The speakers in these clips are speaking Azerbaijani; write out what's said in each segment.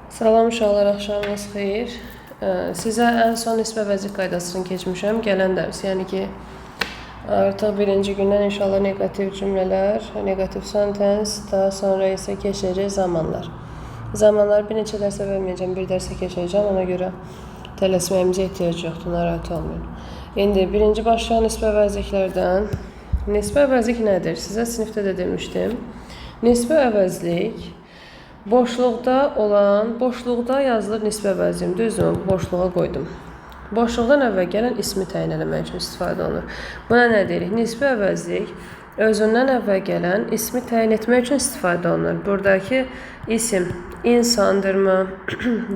Salam uşaqlar, axşamınız xeyir. Sizə ən son nisbə vəzif qaydasını keçmişəm. Gələn dərs, yəni ki, artıq birinci gündən inşallah negativ cümlələr, negativ sentence, daha sonra isə keçəcək zamanlar. Zamanlar bir neçə dərsə verməyəcəm, bir dərsə keçəcəm, ona görə tələsməyimizə ehtiyac yoxdur, narahat olmayın. İndi birinci başlayan nisbə vəziklərdən. Nisbə vəzik nədir? Sizə sinifdə də demişdim. Nisbə əvəzlik boşluqda yazılır nisbə vəzim. Düzdür, boşluğa qoydum. Boşluqdan əvvəl gələn ismi təyin eləmək üçün istifadə olunur. Buna nə deyirik? Nisbə əvəzlik özündən əvvəl gələn ismi təyin etmək üçün istifadə olunur. Buradakı isim insandırmı,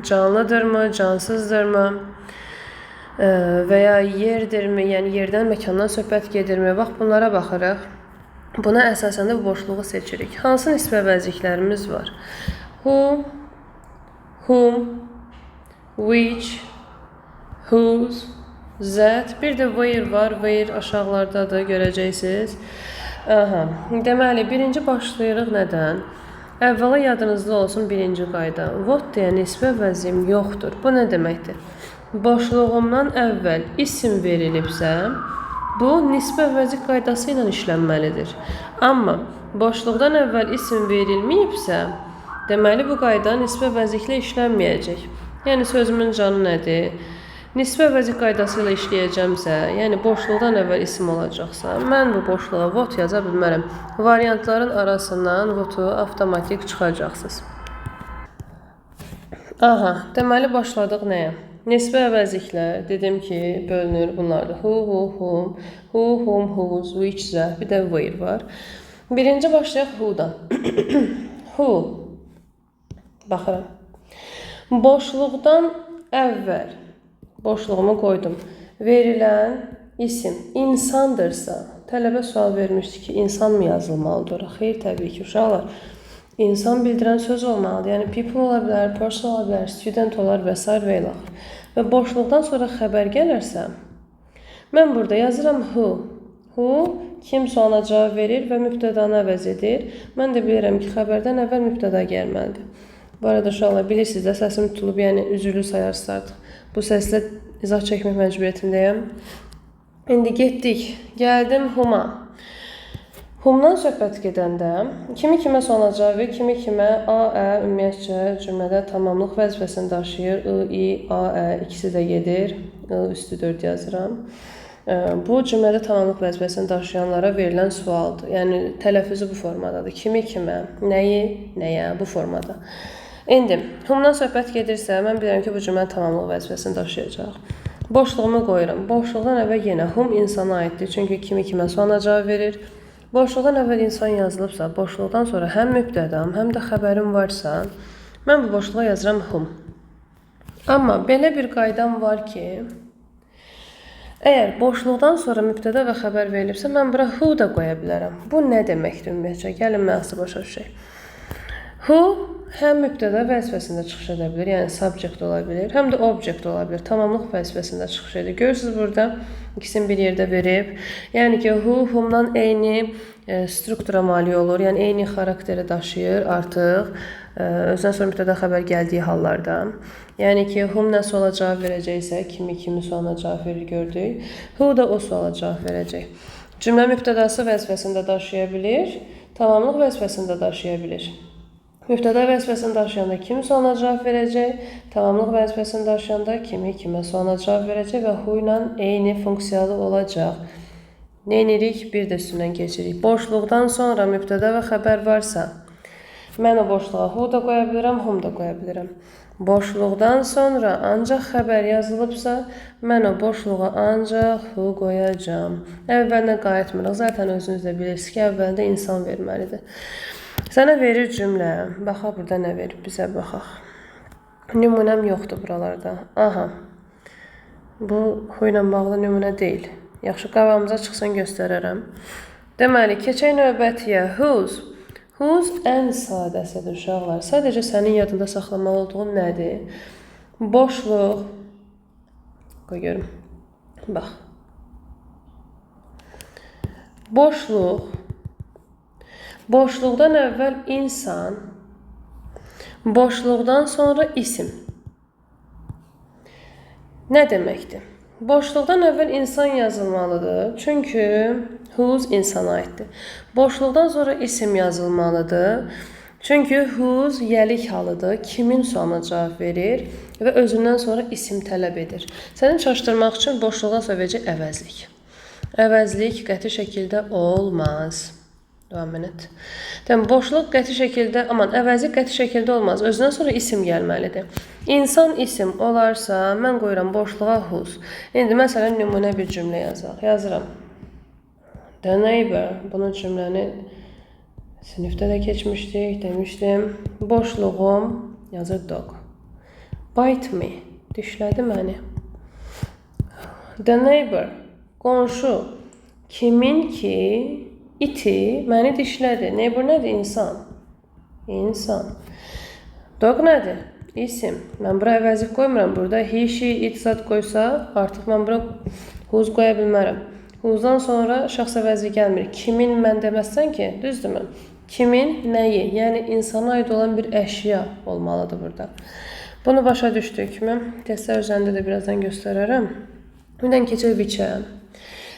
canlıdırmı, cansızdırmı və ya yerdirmi, yəni yerdən, məkandan söhbət gedirmi? Bax, bunlara baxırıq. Buna əsasən də bu boşluğu seçirik. Hansı nisbə vəziklərimiz var? Who, whom, which, whose, that. Bir də where var. Where aşağılardadır, görəcəksiniz. Deməli, birinci başlayırıq nədən? Əvvəla yadınızda olsun birinci qayda. What deyə nisbə vəzim yoxdur. Bu nə deməkdir? Boşluğumdan əvvəl isim verilibsə, bu nisbə vəzik qaydası ilə işlənməlidir. Amma boşluqdan əvvəl isim verilməyibsə, deməli bu qayda nisbə vəziklə işlənməyəcək. Yəni sözümün canı nədir? Nisbə vəzik qaydası ilə işləyəcəmsə, yəni boşluqdan əvvəl isim olacaqsa, mən bu boşluğa what yaza bilmərəm. Variantların arasından what'u avtomatik çıxacaqsınız. Deməli başladıq nəyə? Nisbə əvəzliklər, dedim ki, bölünür bunlardır. Who, whom, whose, which, that, bir də where var. Birinci başlayaq who'dan. Who. Baxıram. Boşluqdan əvvəl, boşluğumu qoydum. Verilən isim insandırsa, tələbə sual vermişdi ki, insan mı yazılmalıdır? Xeyr, təbii ki, uşaqlar. İnsan bildirən söz olmalıdır. Yəni people ola bilər, person ola bilər, student olar və s. və ilə. Və boşluqdan sonra xəbər gələrsə, mən burada yazıram who. Who kimsə ona cavab verir və mübtədanı əvəz edir. Mən də bilirəm ki, xəbərdən əvvəl mübtəda gəlməlidir. Bu arada uşaqlar bilirsiniz də səsim tutulub, yəni üzrlü sayarsınız artıq. Bu səslə izah çəkmək məcburiyyətindəyəm. İndi getdik, gəldim whom-a. Whom-dan söhbət gedəndə kimi kimə sonra cavab verir, kimi kimə a, ə ümumiyyətcə cümlədə tamamlıq vəzifəsini daşıyır. I, a, ə ikisi də gedir. I üstü 4 yazıram. Bu cümlədə tamamlıq vəzifəsini daşıyanlara verilən sualdır. Yəni tələffüzü bu formadadır. Kimi kimə, nəyi, nəyə bu formada. İndi whom-dan söhbət gedirsə, mən bilirəm ki, bu cümlənin tamamlıq vəzifəsini daşıyacaq. Boşluğumu qoyuram. Boşluqdan əvvəl yenə whom insana aiddir. Çünki kimi kimə sonra cavab verir. Boşluqdan əvvəl insan yazılıbsa, boşluqdan sonra həm mübtədam, həm də xəbərim varsa, mən bu boşluğa yazıram whom. Amma belə bir qaydam var ki, əgər boşluqdan sonra mübtəda və xəbər verilibsə, mən bura who da qoya bilərəm. Bu nə deməkdir ümumiyyətcə? Gəlin məhası başa düşək. Who həm mübtəda vəzifəsində çıxış edə bilir, yəni subject ola bilir, həm də object ola bilir, tamamlıq vəzifəsində çıxış edir. Görürsünüz burada ikisini bir yerdə verib. Yəni ki, who, whom-dan eyni struktura malik olur, yəni eyni xarakteri daşıyır artıq özdən sonra mübtəda xəbər gəldiyi hallarda. Yəni ki, whom nə suala cavab verəcəksə, kimi suala cavab verir gördük. Who da o suala cavab verəcək. Cümlə mübtədası vəzifəsində daşıya bilir, tamamlıq vəzifəsində daşıya bilir. Mübtəda vəzifəsini daşıyanda kimi suala cavab verəcək, tamamlıq vəzifəsini daşıyanda kimi kimə suala cavab verəcək və who ilə eyni funksiyalı olacaq. Nə edirik? Bir də üstündən keçirik. Boşluqdan sonra mübtəda və xəbər varsa, mən o boşluğa who da qoya bilirəm, whom da qoya bilirəm. Boşluqdan sonra ancaq xəbər yazılıbsa, mən o boşluğa ancaq who qoyacam. Əvvəlinə qayıtmırıq. Zaten özünüz də bilirsiniz ki, əvvəldə insan verməlidir. Sənə verir cümlə. Baxaq, burada nə verib bizə, baxaq. Nümunəm yoxdur buralarda. Bu who ilə bağlı nümunə deyil. Yaxşı, qabağımıza çıxsın göstərərəm. Deməli, keçək növbətiyə. Whose. Whose ən sadəsidir uşaqlar. Sadəcə sənin yadında saxlamalı olduğun nədir? Boşluq. Qoy görüm. Bax. Boşluq. Boşluqdan əvvəl insan, Boşluqdan sonra isim. Nə deməkdir? Boşluqdan əvvəl insan yazılmalıdır. Çünki whose insana aiddir. Boşluqdan sonra isim yazılmalıdır. Çünki whose yəlik halıdır. Kimin sualına cavab verir və özündən sonra isim tələb edir. Səni çaşdırmaq üçün boşluqdan sonra verəcək əvəzlik. Əvəzlik qəti şəkildə olmaz. 1 minute. Boşluq qəti şəkildə, əvəzlik qəti şəkildə olmaz. Özündən sonra isim gəlməlidir. İnsan isim olarsa, mən qoyuram boşluğa whose. İndi məsələn nümunə bir cümlə yazaq. Yazıram. The neighbor. Bunun cümləni sinifdə də keçmişdik, demişdim. Boşluğum yazır dog. Bite me. Dişlədi məni. The neighbor. Qonşu. Kimin ki iti məni dişlədi. Neighbor nədir? İnsan. İnsan. Dog nədir? İsim. Mən bura əvəzlik qoymuram. Burada he, she, it zat qoysa, artıq mən bura whose qoya bilmərəm. Whose'dan sonra şəxs əvəzlik gəlmir. Kimin mən deməzsən ki, düzdürmü? Kimin nəyi? Yəni insana aid olan bir əşya olmalıdır burada. Bunu başa düşdükmü? Testlər üzərində də birazdan göstərərəm. Birdən keçək which-ə.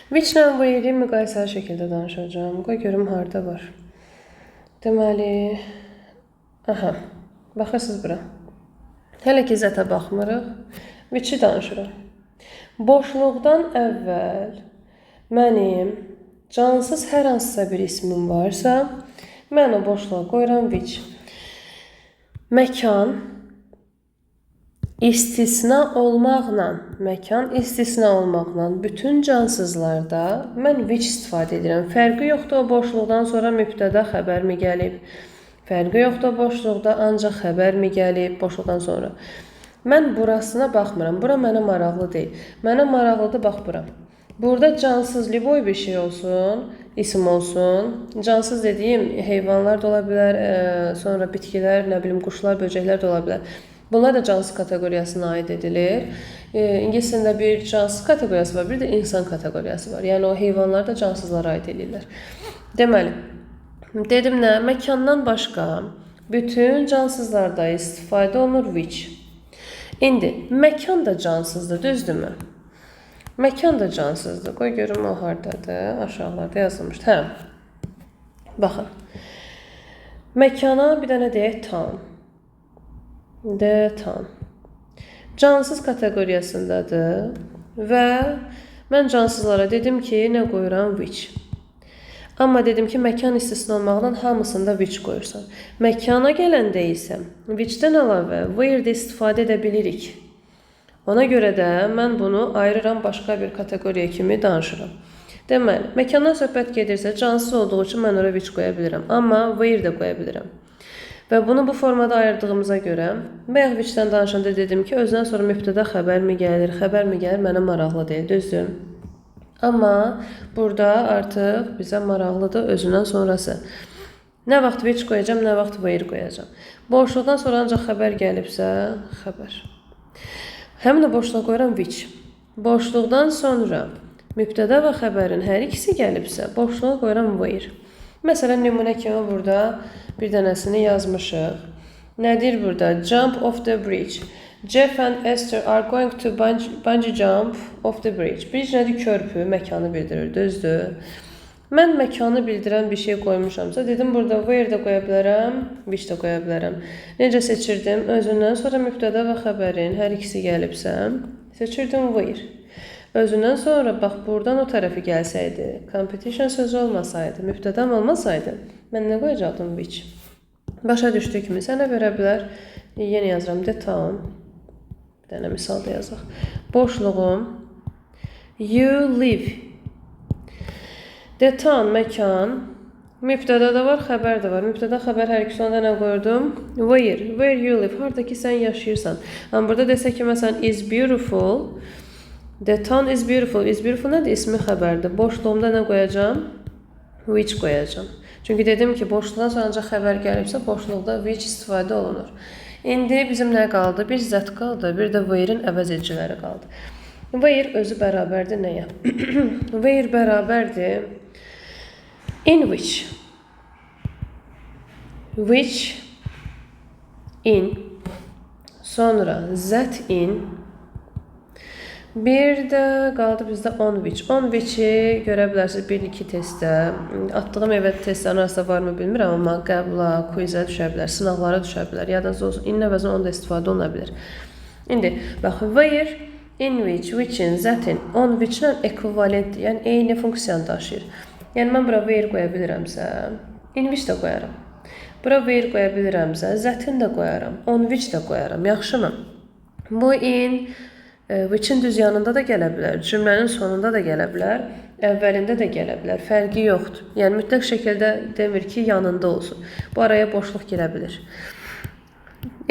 Which-lə where-i müqayisəli şəkildə danışacağım. Qoy görüm harda var. Deməli, baxırsınız bura. Hələ ki zətə baxmırıq. Which-i danışırıq. Boşluqdan əvvəl mənim cansız hər hansısa bir ismim varsa, mən o boşluğa qoyuram which. Məkan istisna olmaqla bütün cansızlarda mən which istifadə edirəm. Fərqi yoxdur o boşluqdan sonra mübtəda xəbər mi gəlib? Fərqi yoxdur boşluqda ancaq xəbər mi gəlib boşluqdan sonra. Mən burasına baxmıram. Bura mənə maraqlı deyil. Mənə maraqlıdır bax bura. Burada cansız liboy bir şey olsun, isim olsun. Cansız dediyim heyvanlar da ola bilər, sonra bitkilər, nə bilim quşlar, böcəklər də ola bilər. Bunlar da cansız kateqoriyasına aid edilir. İngiliscədə bir cansız kateqoriyası var, bir də insan kateqoriyası var. Yəni o heyvanlar da cansızlara aid edirlər. Deməli, dedim nə? Məkandan başqa bütün cansızlarda istifadə olunur which. İndi məkan da cansızdır, düzdürmü? Məkan da cansızdır. Qoy görüm o hardadır. Aşağılarda yazılmışdır. Baxın. Məkana bir dənə deyək town. The town. Cansız kateqoriyasındadır və mən cansızlara dedim ki, nə qoyuram? Which. Amma dedim ki, məkan istisna olmaqdan hamısında which qoyursan. Məkana gələndə isə which-dən əlavə where-də istifadə edə bilirik. Ona görə də mən bunu ayırıram başqa bir kateqoriya kimi danışıram. Deməli, məkandan söhbət gedirsə, cansız olduğu üçün mən ora which qoya bilirəm. Amma where də qoya bilirəm. Və bunu bu formada ayırdığımıza görə, bayaq which-dən danışanda dedim ki, özündən sonra mübtəda xəbər mi gəlir, mənə maraqlı deyil, düzdür. Amma burada artıq bizə maraqlıdır özündən sonrası. Nə vaxt which qoyacam, nə vaxt where qoyacam. Boşluqdan sonra ancaq xəbər gəlibsə, xəbər. Həmin o boşluğa qoyuram which. Boşluqdan sonra mübtəda və xəbərin hər ikisi gəlibsə, boşluğa qoyuram where. Məsələn, nümunə kimi burada bir dənəsini yazmışıq. Nədir burada? Jump off the bridge. Jeff and Esther are going to bungee jump off the bridge. Bridge nədir? Körpü, məkanı bildirir, düzdür. Mən məkanı bildirən bir şey qoymuşamsa, dedim burada where də qoya bilərəm, which də qoya bilərəm. Necə seçirdim? Özündən sonra mübtəda və xəbərin hər ikisi gəlibsə, seçirdim where. Özündən sonra bax buradan o tərəfi gəlsəydi, competition sözü olmasaydı, mübtədam olmasaydı, mən nə qoyacaqdım which? Başa düşdükmü? Sənə verə bilər. Yenə yazıram the town. Bir dənə misal da yazaq. Boşluğum you live. The town, məkan. Mübtəda da var, xəbər də var. Mübtəda, xəbər hər ikisi onda nə qoyurdum? Where you live. Harada ki sən yaşayırsan. Amma burada desək ki, məsələn, is beautiful. The town is beautiful. Is beautiful nədir? İsmi xəbərdir. Boşluğumda nə qoyacam? Which qoyacam. Çünki dedim ki, boşluqdan sonra ancaq xəbər gəlibsə, boşluqda which istifadə olunur. İndi bizim nə qaldı? Bir zət qaldı, bir də where-in əvəz ediciləri qaldı. Where özü bərabərdir nəyə? Where bərabərdir in which. Which in, sonra that in, bir də qaldı bizdə on which. On which-i görə bilərsiniz 1-2 testdə. Atdığım evet testlərin arasında varmı bilmirəm, amma qəbula, quizə düşə bilər, sınaqlara düşə bilər. Yadınızda olsun, in əvəzinə onda istifadə oluna bilər. İndi, bax, where, in which, which-in, that-in, on which-lə ekvivalentdir. Yəni, eyni funksiyanı daşıyır. Yəni, mən bura where qoya bilirəmsə, in which də qoyaram. Bura where qoya bilirəmsə, that-in də qoyaram, on which də qoyaram. Yaxşımı? Bu in, which-in düz yanında da gələ bilər, cümlənin sonunda da gələ bilər, əvvəlində də gələ bilər, fərqi yoxdur. Yəni, mütləq şəkildə demir ki, yanında olsun. Bu araya boşluq girə bilir.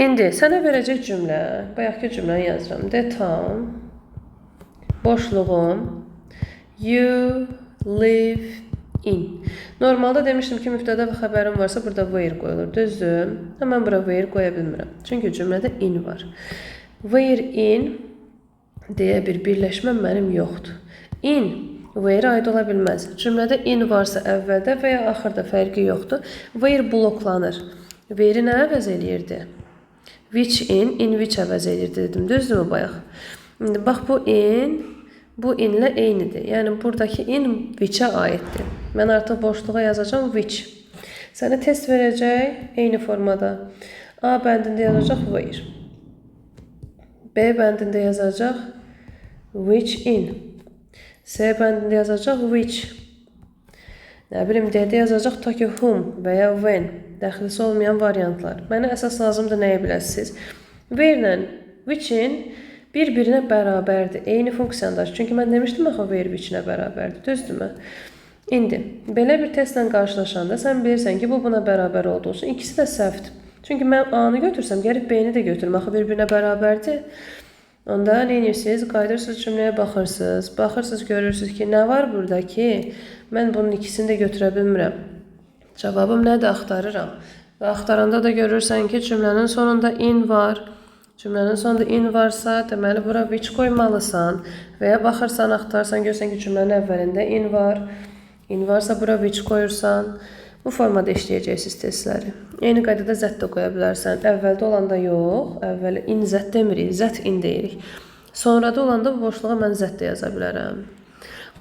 İndi, sənə verəcək cümlə, bayaqki cümləni yazıram. The town, boşluğum, you live in. Normalda demişdim ki, mübtəda və xəbərim varsa, burada where qoyulur, düzdür. Mən bura where qoya bilmirəm. Çünki cümlədə in var. Where in deyə bir birləşmə mənim yoxdur. In, where aid ola bilməz. Cümlədə in varsa əvvəldə və ya axırda fərqi yoxdur. Where bloklanır. Where-i nə əvəz eləyirdi? Which in which əvəz eləyirdi dedim. Düzdürmü bayaq? İndi bax bu inlə eynidir. Yəni buradakı in which-ə aiddir. Mən artıq boşluğa yazacağım which. Sənə test verəcək eyni formada. A bəndində yazacaq where. B bəndində yazacaq which in. C bəndində yazacaq which. Nə bilim, D-də yazacaq ta ki whom və ya when. Dəxlisi olmayan variantlar. Mənə əsas lazımdır nəyə biləsiniz? Where-lə which-in bir-birinə bərabərdir. Eyni funksiyandadır. Çünki mən demişdim axı where which-inə bərabərdir. Düzdürmü? İndi, belə bir testlə qarşılaşanda sən bilirsən ki, bu buna bərabər olduğu üçün ikisi də səhvdir. Çünki mən A-nı götürsəm, gəlib B-ni də götürüm. Axı bir-birinə bərabərdir. Onda nə edirsiniz? Qayıdırsınız cümləyə baxırsınız. Baxırsınız, görürsünüz ki, nə var burada ki, mən bunun ikisini də götürə bilmirəm. Cavabım nədir? Axtarıram. Və axtaranda da görürsən ki, cümlənin sonunda in var. Cümlənin sonunda in varsa, deməli, bura which qoymalısan. Və ya baxırsan, axtarsan, görürsən ki, cümlənin əvvəlində in var. In varsa, bura which qoyursan. Bu formada işləyəcəksiniz testləri. Eyni qaydada zət də qoya bilərsən. Əvvəldə olanda yox, əvvəl in zət demirik, zət in deyirik. Sonrada olanda bu boşluğa mən zət də yaza bilərəm.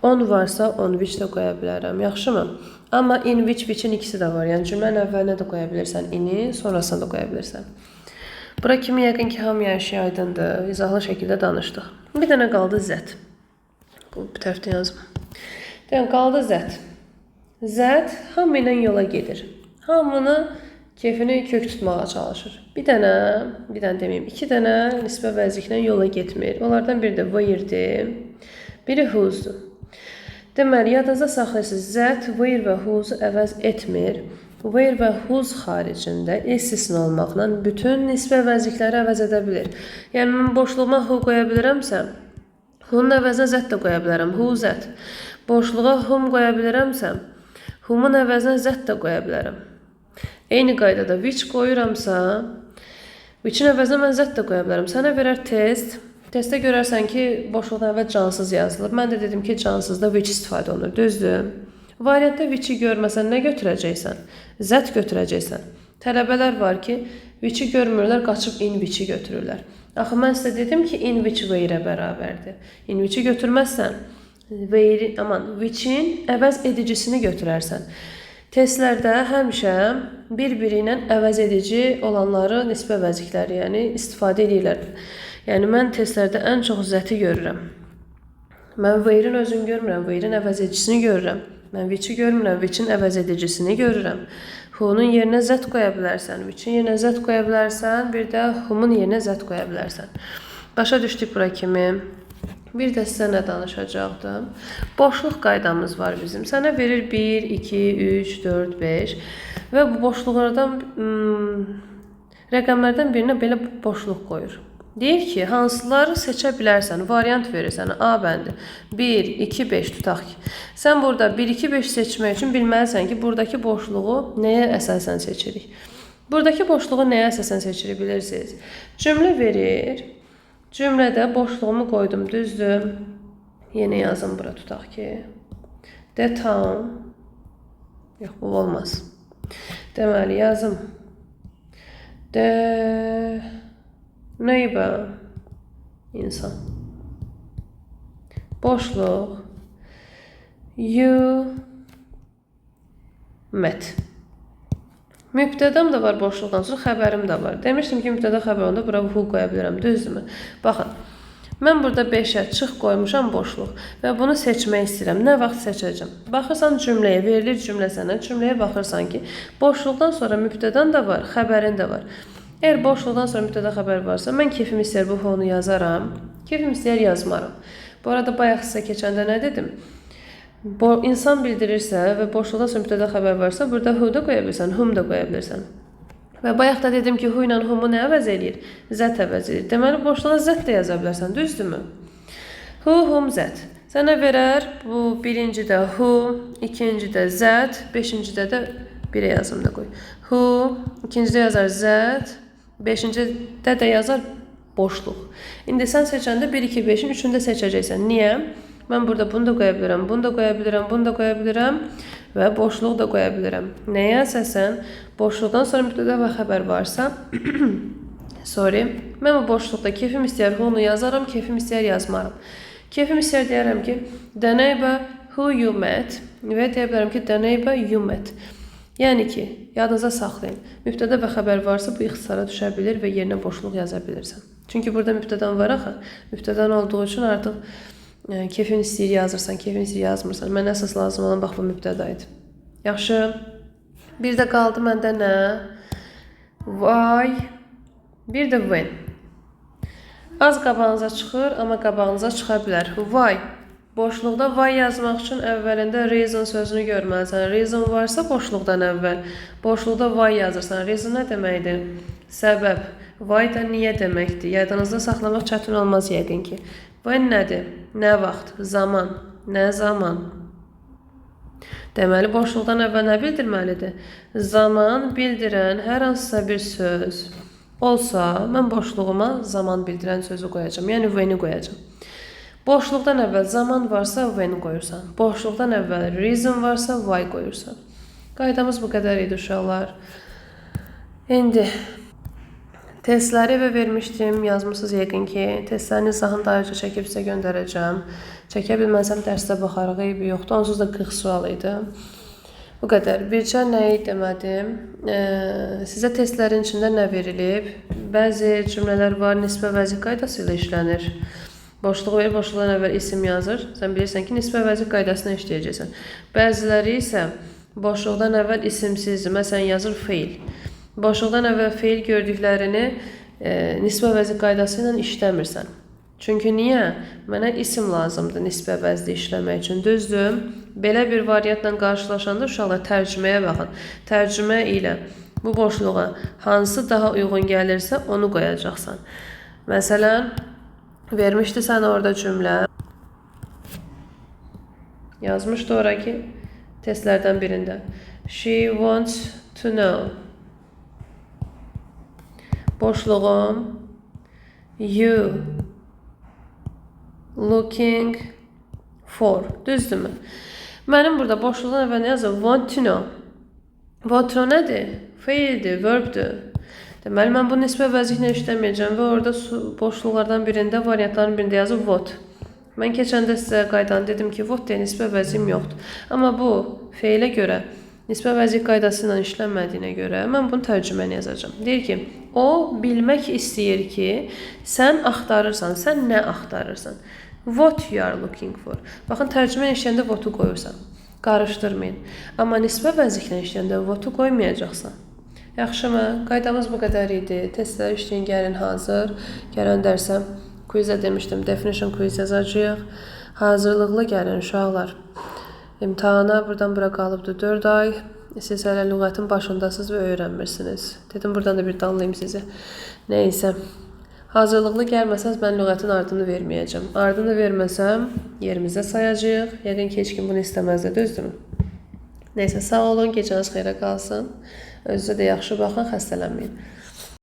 On varsa, on which də qoya bilərəm. Yaxşımı? Amma in which-in ikisi də var. Yəni cümlənin əvvəlinə də qoya bilirsən ini, sonrasına da qoya bilirsən. Bura kimi yəqin ki, hamıya hər şey aydındır. İzahlı şəkildə danışdıq. Bir dənə qaldı zət. Bu tərəfdə yazım. Deyən, qaldı zət. Zət hamı ilə yola gedir. Hamını keyfini kök tutmağa çalışır. Bir dənə deməyim, 2 dənə nisbə vəziklə yola getmir. Onlardan biri də where-dir, biri whose-dur. Deməli, yadınızda saxlayırsınız, zət where və whose əvəz etmir. Where və whose xaricində istisna olmaqla bütün nisbə vəzikləri əvəz edə bilir. Yəni, mən boşluğuma who qoya bilirəmsə, who'nun əvəzinə zət də qoya bilərəm, who zət. Boşluğa whom qoya bilirəmsə, whom-un əvəzinə zət də qoya bilərəm. Eyni qaydada which qoyuramsa, which-in əvəzinə mən zət də qoya bilərəm. Sənə verər test. Testdə görərsən ki, boşluqdan əvvəl cansız yazılır. Mən də dedim ki, cansızda which istifadə olunur. Düzdür. Variantda which-i görməsən nə götürəcəksən? Zət götürəcəksən. Tələbələr var ki, which-i görmürlər, qaçıb in which-i götürürlər. Axı, mən sizə dedim ki, in which where-ə bərabərdir. In which-i götürməzsən, which-in əvəz edicisini götürərsən. Testlərdə həmişə bir-biri ilə əvəz edici olanları nisbə vəzikləri, yəni istifadə edirlər. Yəni, mən testlərdə ən çox zəti görürəm. Mən where-in özünü görmürəm, where-in əvəz edicisini görürəm. Mən which-i görmürəm, which-in əvəz edicisini görürəm. Who-nun yerinə zət qoya bilərsən, which-in yerinə zət qoya bilərsən, bir də whom-un yerinə zət qoya bilərsən. Başa düşdük bura kimi. Bir də sizə nə danışacaqdım? Boşluq qaydamız var bizim. Sənə verir 1, 2, 3, 4, 5 və bu boşluqlardan, rəqəmlərdən birinə belə boşluq qoyur. Deyir ki, hansıları seçə bilərsən, variant verir sənə, A bəndi. 1, 2, 5 tutaq ki. Sən burada 1, 2, 5 seçmək üçün bilməlisən ki, buradakı boşluğu nəyə əsasən seçirik? Buradakı boşluğu nəyə əsasən seçirik bilirsiniz? Cümlə verir. Cümlədə boşluğumu qoydum, düzdür. Yenə yazım bura tutaq ki. The town. Yox, bu olmaz. Deməli, yazım. The neighbor. İnsan. Boşluq. You met. Mübtədam da var boşluqdan sonra, xəbərim də var. Demişdim ki, mübtəda xəbər onda bura who qoya bilərəm, düzdürmü? Baxın, mən burada 5-ə çıx qoymuşam boşluq və bunu seçmək istəyirəm. Nə vaxt seçəcəm? Baxırsan cümləyə, verilir cümlə sənə. Cümləyə baxırsan ki, boşluqdan sonra mübtədan da var, xəbərin də var. Əgər boşluqdan sonra mübtəda xəbər varsa, mən keyfim istəyər bu who-nu yazaram, keyfim istəyər yazmaram. Bu arada bayaq sizə keçəndə nə dedim? İnsan bildirirsə və boşluqdan sonra mübtəda xəbər varsa, burada who da qoya bilirsən, whom da qoya bilirsən. Və bayaq da dedim ki, who ilə whom-u nə əvəz eləyir? Zət əvəz eləyir. Deməli, boşluğa zət də yaza bilərsən, düzdürmü? Who, whom, zət. Sənə verər, bu birincidə who, ikincidə zət, beşincidə də birə yazım da qoy. Who, ikincidə yazar zət, beşincidə də yazar boşluq. İndi sən seçəndə 1, 2, 5-in üçündə seçəcəksən. Niyə? Mən burada bunu da qoya bilirəm, bunu da qoya bilirəm, bunu da qoya bilirəm və boşluq da qoya bilirəm. Nəyə əsasən? Boşluqdan sonra mübtəda və xəbər varsa, mən bu boşluqda keyfim istəyər who-nu yazaram, keyfim istəyər yazmaram. Keyfim istəyər deyərəm ki, the neighbor who you met və deyə bilərəm ki, the neighbor you met. Yəni ki, yadınıza saxlayın. Mübtəda və xəbər varsa bu ixtisara düşə bilir və yerinə boşluq yaza bilirsən. Çünki burada mübtədan var axı. Mübtədan olduğu üçün artıq keyfin istəyir yazırsan, keyfin istəyir yazmırsan. Mən əsas lazım olan bax bu mübtəda idi. Yaxşı. Bir də qaldı məndə nə? Why. Bir də when. Az qabağınıza çıxır, amma qabağınıza çıxa bilər. Why. Boşluqda why yazmaq üçün əvvəlində reason sözünü görməlisən. Reason varsa boşluqdan əvvəl. Boşluqda why yazırsan. Reason nə deməkdir? Səbəb. Why da niyə deməkdir? Yadınızda saxlamaq çətin olmaz yəqin ki. When nədir? Nə vaxt? Zaman. Nə zaman? Deməli, boşluqdan əvvəl nə bildirməlidir? Zaman bildirən hər hansısa bir söz olsa, mən boşluğuma zaman bildirən sözü qoyacağım. Yəni, when-i qoyacağım. Boşluqdan əvvəl zaman varsa, when qoyursan. Boşluqdan əvvəl reason varsa, why qoyursan. Qaydamız bu qədər idi, uşaqlar. İndi testləri evə vermişdim, yazmışsınız yəqin ki. Testlərini izahını ayrıca çəkib sizə göndərəcəm. Çəkə bilməsəm dərsdə baxarıq, eybi yoxdur. Onsuz da 40 sual idi. Bu qədər. Bircə nəyi demədim. Sizə testlərin içində nə verilib? Bəzi cümlələr var, nisbə vəzih qaydası ilə işlənir. Boşluq verir, boşluqdan əvvəl isim yazır. Sən bilirsən ki, nisbə vəzih qaydasına işləyəcəksən. Bəziləri isə boşluqdan əvvəl isimsizdir. Məsələn, yazır feil. Boşluqdan əvvəl feil gördüklərini nisbə vəzih qaydası ilə işləmirsən. Çünki niyə? Mənə isim lazımdır nisbə vəzli işləmək üçün. Düzdür? Belə bir variantla qarşılaşanda uşaqlar tərcüməyə baxın. Tərcümə ilə bu boşluğa hansı daha uyğun gəlirsə onu qoyacaqsan. Məsələn, vermişdi sənə orada cümlə. Yazmışdı ora ki, testlərdən birində. She wants to know. Boşluğum you looking for. Düzdürmü? Mənim burada boşluğdan əvvəl nə yazır? Want to know. Want to know nədir? Feildir, verbdir. Deməli, mən bu nisbə vəzihlə işləməyəcəm və orada boşluqlardan birində, variantların birində yazır what. Mən keçəndə sizə qaydanı dedim ki, what deyə nisbə vəzihim yoxdur. Amma bu feilə görə nisbə vəzih qaydası ilə işlənmədiyinə görə mən bunu tərcüməni yazacağım. Deyir ki, o bilmək istəyir ki, sən axtarırsan, sən nə axtarırsan? What you are looking for. Baxın, tərcüməni işləyəndə what-u qoyursan. Qarışdırmayın. Amma nisbə vəzihlə işləyəndə what-u qoymayacaqsan. Yaxşımı? Qaydamız bu qədər idi. Testlər işləyin, gəlin hazır. Gələn dərsə quizə demişdim, definition quiz yazacağıq. Hazırlıqlı gəlin uşaqlar. İmtahana buradan bura qalıbdır 4 ay. Siz hələ lüğətin başındasınız və öyrənmirsiniz. Dedim, buradan da bir danlayayım sizi. Neysə. Hazırlıqlı gəlməsəz, mən lüğətin ardını verməyəcəm. Ardını verməsəm, yerimizdə sayacağıq. Yəqin ki, heç kim bunu istəməzdir, düzdürmü? Neysə, sağ olun, gecəniz xeyrə qalsın. Özünüzə də yaxşı baxın, xəstələnməyin.